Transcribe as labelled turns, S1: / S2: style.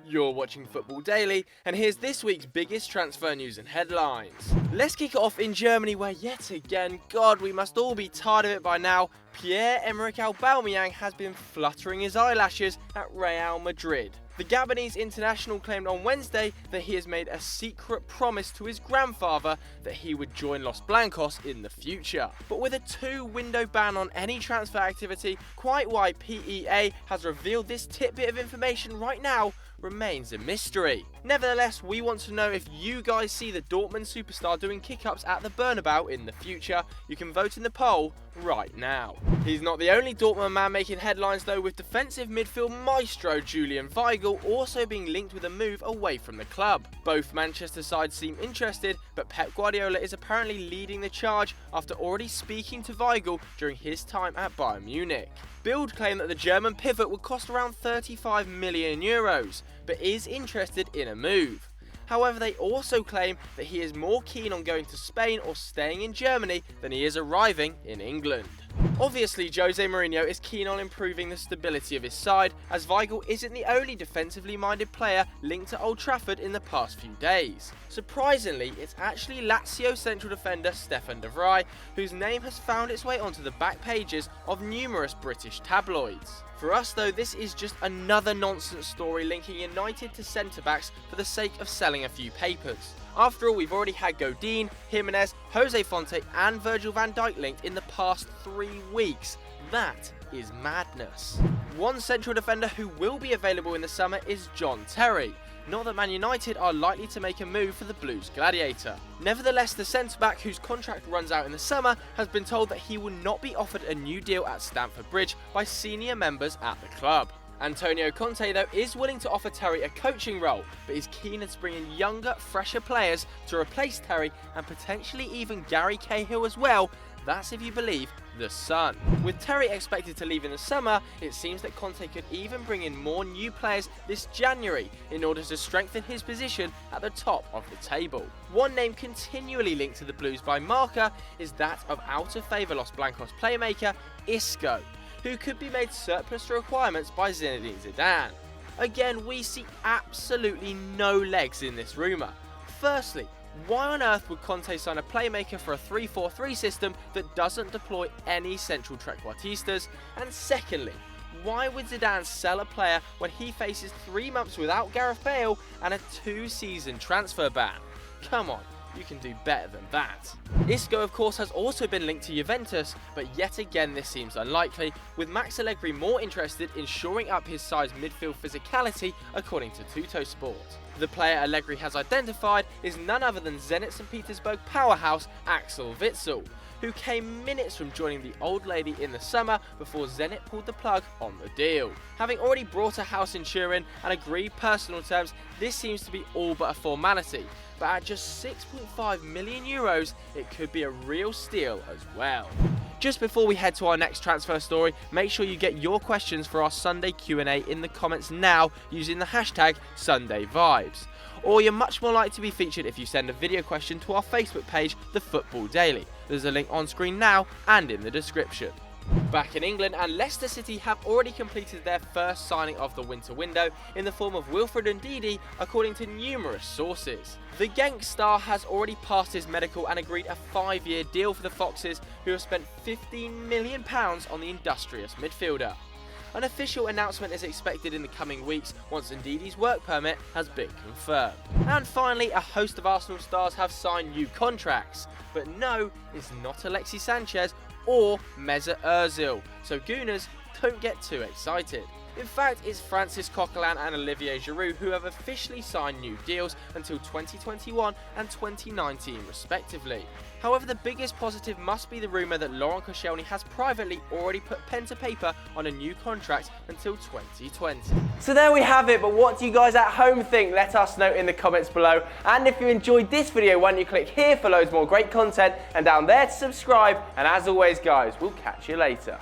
S1: You're watching Football Daily, and here's this week's biggest transfer news and headlines. Let's kick it off in Germany, where yet again, God, we must all be tired of it by now, Pierre-Emerick Aubameyang has been fluttering his eyelashes at Real Madrid. The Gabonese international claimed on Wednesday that he has made a secret promise to his grandfather that he would join Los Blancos in the future. But with a 2-window ban on any transfer activity, quite why PEA has revealed this tidbit of information right now remains a mystery. Nevertheless, we want to know if you guys see the Dortmund superstar doing kick-ups at the Bernabeu in the future. You can vote in the poll right now. He's not the only Dortmund man making headlines though, with defensive midfield maestro Julian Weigl also being linked with a move away from the club. Both Manchester sides seem interested, but Pep Guardiola is apparently leading the charge after already speaking to Weigl during his time at Bayern Munich. Bild claimed that the German pivot would cost around 35 million euros, but is interested in a move. However, they also claim that he is more keen on going to Spain or staying in Germany than he is arriving in England. Obviously, Jose Mourinho is keen on improving the stability of his side, as Weigl isn't the only defensively minded player linked to Old Trafford in the past few days. Surprisingly, it's actually Lazio central defender Stefan de Vrij, whose name has found its way onto the back pages of numerous British tabloids. For us though, this is just another nonsense story linking United to centre-backs for the sake of selling a few papers. After all, we've already had Godin, Jimenez, Jose Fonte and Virgil van Dijk linked in the past 3 weeks. That is madness. One central defender who will be available in the summer is John Terry. Not that Man United are likely to make a move for the Blues gladiator. Nevertheless, the centre-back whose contract runs out in the summer has been told that he will not be offered a new deal at Stamford Bridge by senior members at the club. Antonio Conte though is willing to offer Terry a coaching role, but is keen to bring in younger, fresher players to replace Terry and potentially even Gary Cahill as well. That's if you believe The Sun. With Terry expected to leave in the summer, it seems that Conte could even bring in more new players this January in order to strengthen his position at the top of the table. One name continually linked to the Blues by Marca is that of out-of-favour Los Blancos playmaker Isco, who could be made surplus to requirements by Zinedine Zidane. Again, we see absolutely no legs in this rumour. Firstly, why on earth would Conte sign a playmaker for a 3-4-3 system that doesn't deploy any central trequartistas? And secondly, why would Zidane sell a player when he faces 3 months without Gareth Bale and a 2-season transfer ban? Come on, you can do better than that. Isco of course has also been linked to Juventus, but yet again this seems unlikely, with Max Allegri more interested in shoring up his side's midfield physicality according to Tuttosport. The player Allegri has identified is none other than Zenit St. Petersburg powerhouse Axel Witsel, who came minutes from joining the old lady in the summer before Zenit pulled the plug on the deal. Having already bought a house in Turin and agreed personal terms, this seems to be all but a formality, but at just 6.5 million euros, it could be a real steal as well. Just before we head to our next transfer story, make sure you get your questions for our Sunday Q&A in the comments now using the hashtag SundayVibes. Or you're much more likely to be featured if you send a video question to our Facebook page, The Football Daily. There's a link on screen now and in the description. Back in England, and Leicester City have already completed their first signing of the winter window in the form of Wilfred and Ndidi, according to numerous sources. The Genk star has already passed his medical and agreed a 5-year deal for the Foxes, who have spent £15 million on the industrious midfielder. An official announcement is expected in the coming weeks once Ndidi's work permit has been confirmed. And finally, a host of Arsenal stars have signed new contracts, but no, it's not Alexis Sanchez or Mesut Ozil, so Gooners, don't get too excited. In fact, it's Francis Coquelin and Olivier Giroud who have officially signed new deals until 2021 and 2019 respectively. However, the biggest positive must be the rumour that Laurent Koscielny has privately already put pen to paper on a new contract until 2020. So there we have it, but what do you guys at home think? Let us know in the comments below. And if you enjoyed this video, why don't you click here for loads more great content and down there to subscribe. And as always guys, we'll catch you later.